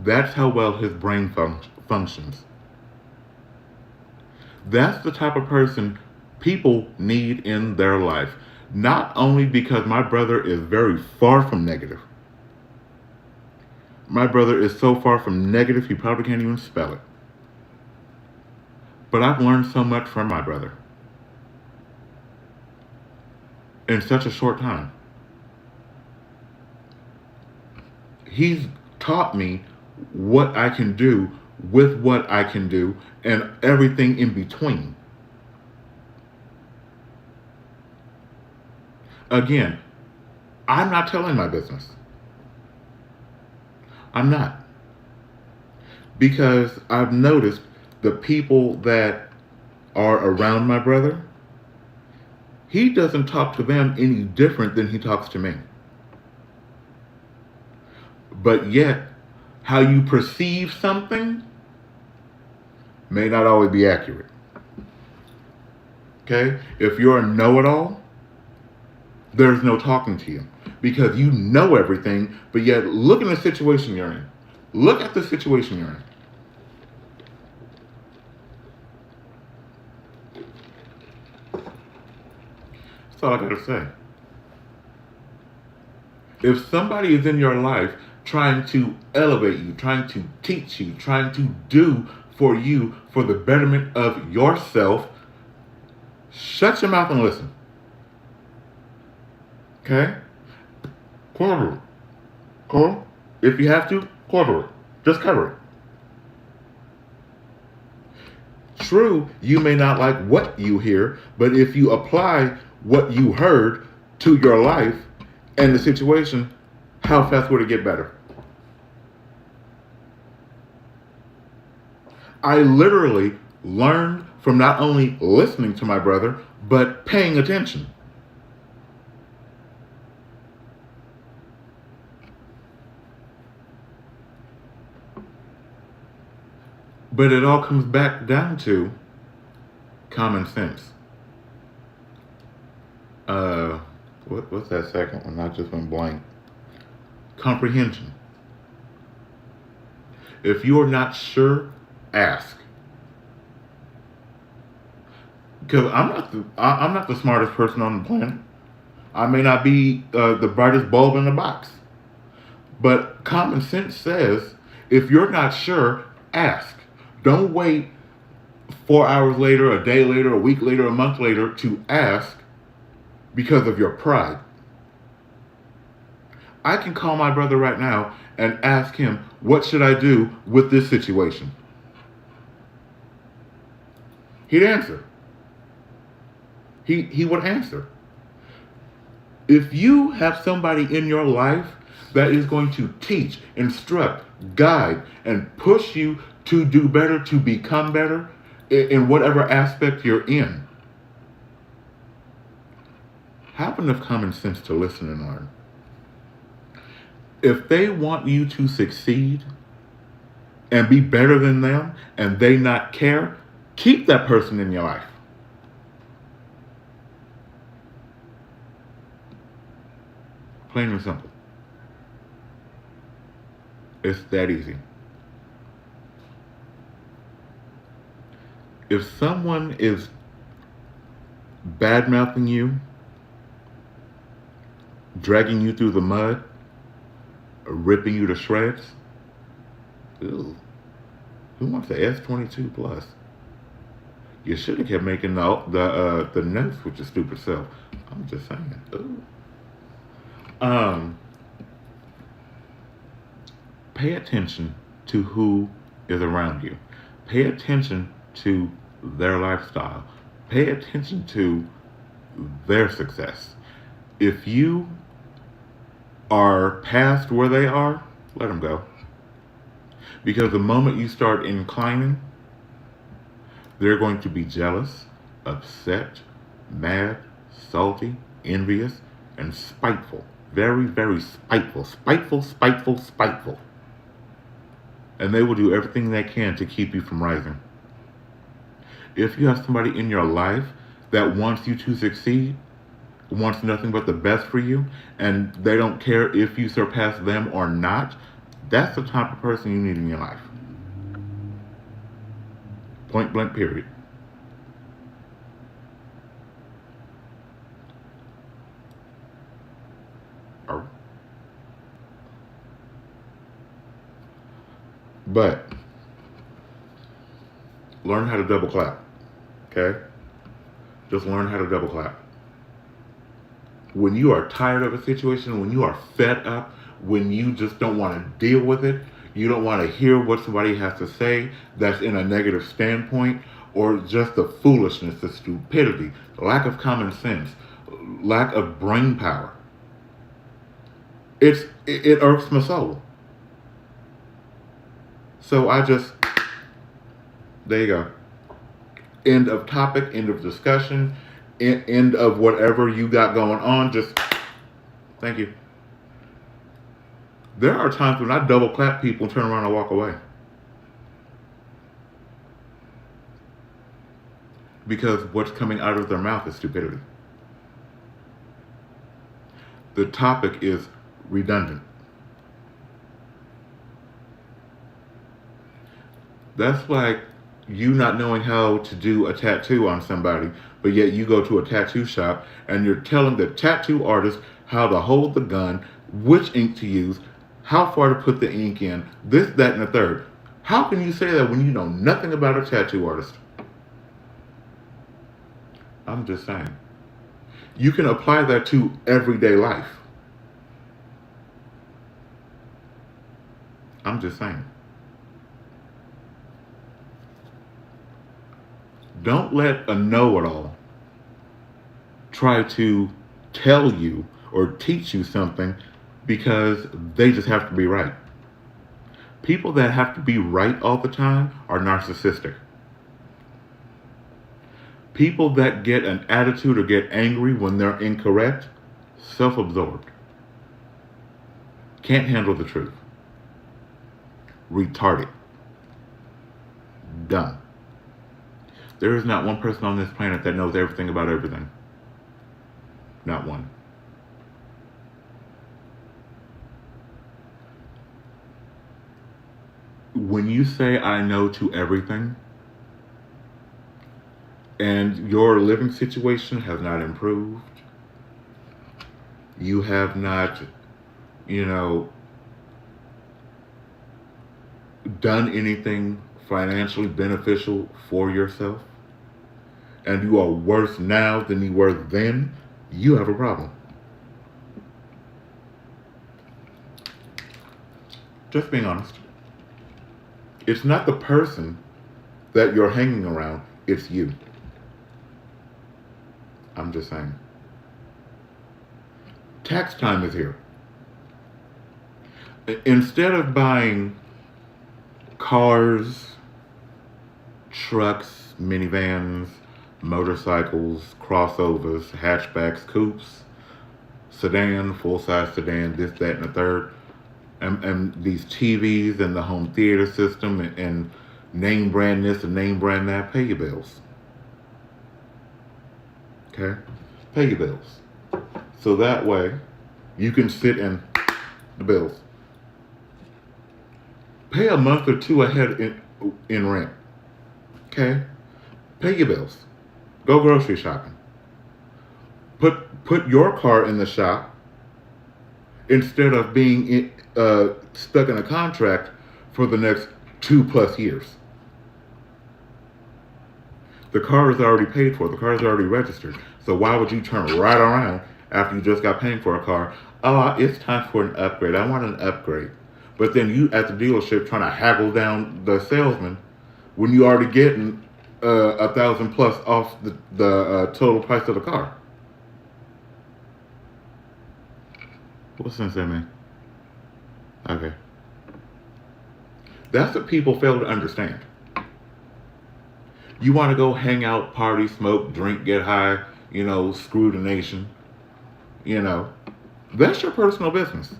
That's how well his brain functions. That's the type of person people need in their life. Not only because my brother is very far from negative. My brother is so far from negative, he probably can't even spell it. But I've learned so much from my brother in such a short time. He's taught me what I can do with what I can do and everything in between. Again, I'm not telling my business. I'm not. Because I've noticed the people that are around my brother, he doesn't talk to them any different than he talks to me. But yet, how you perceive something may not always be accurate. Okay? If you're a know-it-all, there's no talking to you. Because you know everything, but yet look at the situation you're in. Look at the situation you're in. That's all I gotta say. If somebody is in your life trying to elevate you, trying to teach you, trying to do for you for the betterment of yourself, shut your mouth and listen. Okay? Quarter it. Cool? If you have to, quarter it. Just cover it. True, you may not like what you hear, but if you apply what you heard to your life and the situation, how fast would it get better? I literally learned from not only listening to my brother, but paying attention. But it all comes back down to common sense. What's that second one? I just went blank. Comprehension. If you are not sure, ask. Because I'm not the smartest person on the planet. I may not be the brightest bulb in the box. But common sense says, if you're not sure, ask. Don't wait 4 hours later, a day later, a week later, a month later to ask because of your pride. I can call my brother right now and ask him, what should I do with this situation? He'd answer. He would answer. If you have somebody in your life that is going to teach, instruct, guide, and push you to do better, to become better in whatever aspect you're in, have enough common sense to listen and learn. If they want you to succeed and be better than them and they not care, keep that person in your life. Plain and simple. It's that easy. If someone is bad-mouthing you, dragging you through the mud, ripping you to shreds, ew, who wants the S22 Plus? You should have kept making the notes with your stupid self. I'm just saying. Ooh. Pay attention to who is around you. Pay attention to their lifestyle. Pay attention to their success. If you are past where they are, let them go. Because the moment you start inclining, they're going to be jealous, upset, mad, salty, envious, and spiteful. Very, very spiteful. Spiteful. And they will do everything they can to keep you from rising. If you have somebody in your life that wants you to succeed, wants nothing but the best for you, and they don't care if you surpass them or not, that's the type of person you need in your life. Point blank, period. But learn how to double clap. Okay? Just learn how to double clap. When you are tired of a situation, when you are fed up, when you just don't want to deal with it, you don't want to hear what somebody has to say that's in a negative standpoint, or just the foolishness, the stupidity, lack of common sense, lack of brain power. It irks my soul. So there you go. End of topic, end of discussion, end of whatever you got going on. Just thank you. There are times when I double clap people and turn around and walk away. Because what's coming out of their mouth is stupidity. The topic is redundant. That's like you not knowing how to do a tattoo on somebody, but yet you go to a tattoo shop and you're telling the tattoo artist how to hold the gun, which ink to use, how far to put the ink in, this, that, and the third. How can you say that when you know nothing about a tattoo artist? I'm just saying. You can apply that to everyday life. I'm just saying. Don't let a know-it-all try to tell you or teach you something because they just have to be right. People that have to be right all the time are narcissistic. People that get an attitude or get angry when they're incorrect, self-absorbed. Can't handle the truth. Retarded. Dumb. There is not one person on this planet that knows everything about everything. Not one. When you say I know to everything, and your living situation has not improved, you have not, done anything financially beneficial for yourself, and you are worse now than you were then, you have a problem. Just being honest. It's not the person that you're hanging around, it's you. I'm just saying. Tax time is here. Instead of buying cars, trucks, minivans, motorcycles, crossovers, hatchbacks, coupes, sedan, full-size sedan, this, that, and the third, and these TVs and the home theater system and name brand this and name brand that, pay your bills. Okay? Pay your bills. So that way, you can sit in the bills. Pay a month or two ahead in rent. Okay? Pay your bills. Go grocery shopping. Put your car in the shop instead of being stuck in a contract for the next 2+ years. The car is already paid for. The car is already registered. So why would you turn right around after you just got paying for a car? Oh, it's time for an upgrade. I want an upgrade. But then you at the dealership trying to haggle down the salesman when you already getting $1,000+ off the total price of the car. What sense that mean? Okay. That's what people fail to understand. You want to go hang out, party, smoke, drink, get high, screw the nation. That's your personal business.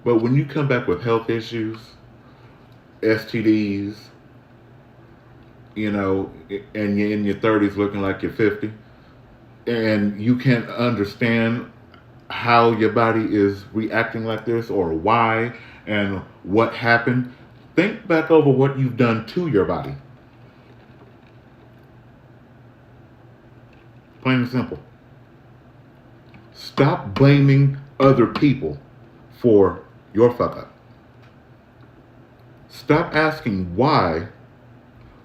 But when you come back with health issues, STDs, and you're in your 30s looking like you're 50, and you can't understand how your body is reacting like this or why and what happened, think back over what you've done to your body. Plain and simple. Stop blaming other people for your fuck up. Stop asking why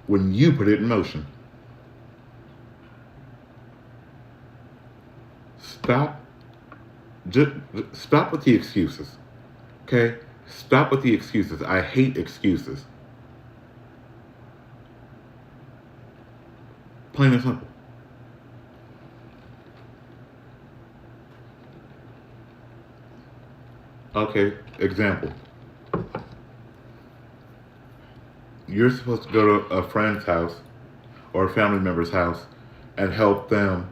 when you put it in motion. Stop with the excuses. Okay? Stop with the excuses. I hate excuses. Plain and simple. Okay, example. You're supposed to go to a friend's house or a family member's house and help them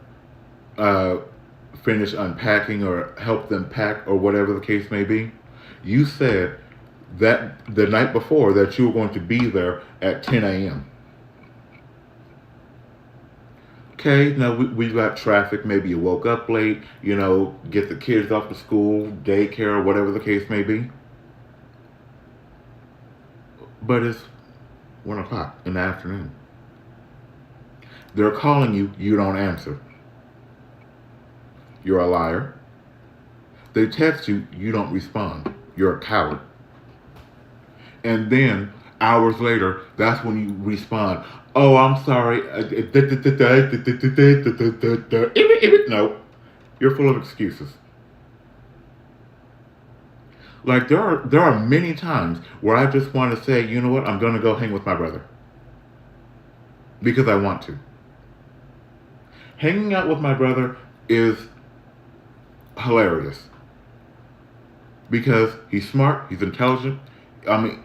finish unpacking or help them pack or whatever the case may be. You said that the night before that you were going to be there at 10 a.m. Okay, now we got traffic, maybe you woke up late, get the kids off to school, daycare, whatever the case may be. But it's 1 o'clock in the afternoon. They're calling you, you don't answer. You're a liar. They text you, you don't respond. You're a coward. And then, hours later, that's when you respond. Oh, I'm sorry. No, you're full of excuses. Like there are many times where I just want to say, you know what? I'm going to go hang with my brother. because I want to. Hanging out with my brother is hilarious because he's smart, he's intelligent. I mean,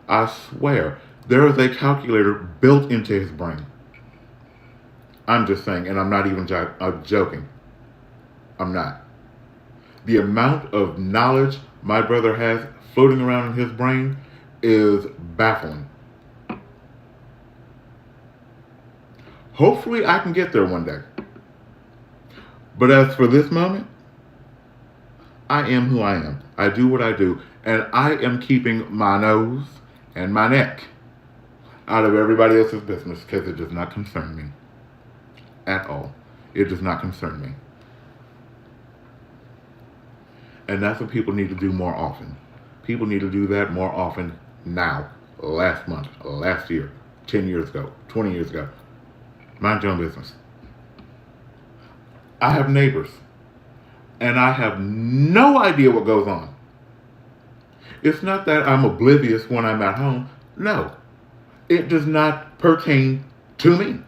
I swear, there is a calculator built into his brain. I'm just saying, and I'm not even joking. I'm not. The amount of knowledge my brother has floating around in his brain is baffling. Hopefully I can get there one day. But as for this moment, I am who I am. I do what I do. And I am keeping my nose and my neck out of everybody else's business because it does not concern me at all. It does not concern me. And that's what people need to do more often. People need to do that more often now, last month, last year, 10 years ago, 20 years ago. Mind your own business. I have neighbors, and I have no idea what goes on. It's not that I'm oblivious when I'm at home. No, it does not pertain to me.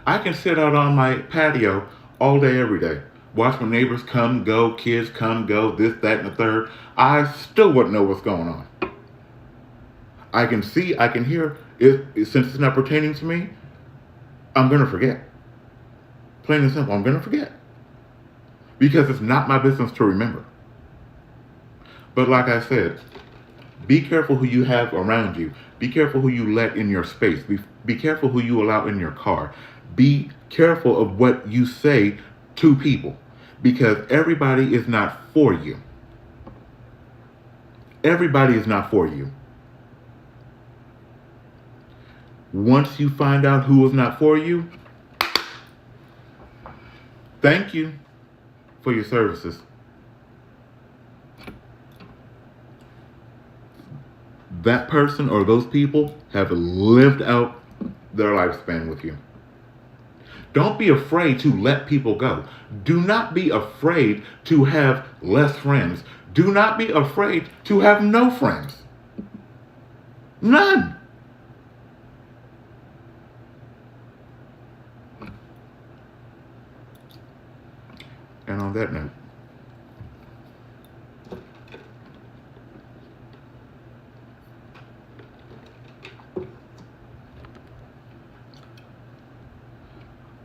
I can sit out on my patio all day, every day. Watch my neighbors come, go, kids come, go, this, that, and the third. I still wouldn't know what's going on. I can see, I can hear. Since it's not pertaining to me, I'm going to forget. Plain and simple, I'm going to forget. Because it's not my business to remember. But like I said, be careful who you have around you. Be careful who you let in your space. Be careful who you allow in your car. Be careful of what you say to people, because everybody is not for you. Everybody is not for you. Once you find out who is not for you, thank you for your services. That person or those people have lived out their lifespan with you. Don't be afraid to let people go. Do not be afraid to have less friends. Do not be afraid to have no friends. None. And on that note,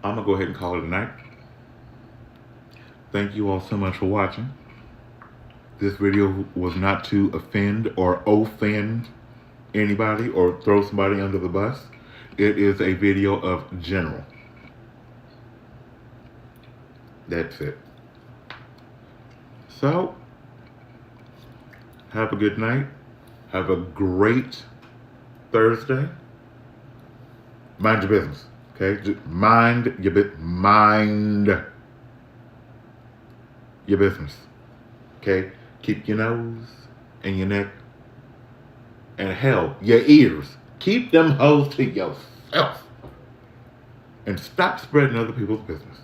I'm going to go ahead and call it a night. Thank you all so much for watching. This video was not to offend or offend anybody or throw somebody under the bus. It is a video of general. That's it. So, have a good night. Have a great Thursday. Mind your business. Okay, just mind your business. Okay, keep your nose and your neck and hell, your ears. Keep them hoes to yourself and stop spreading other people's business.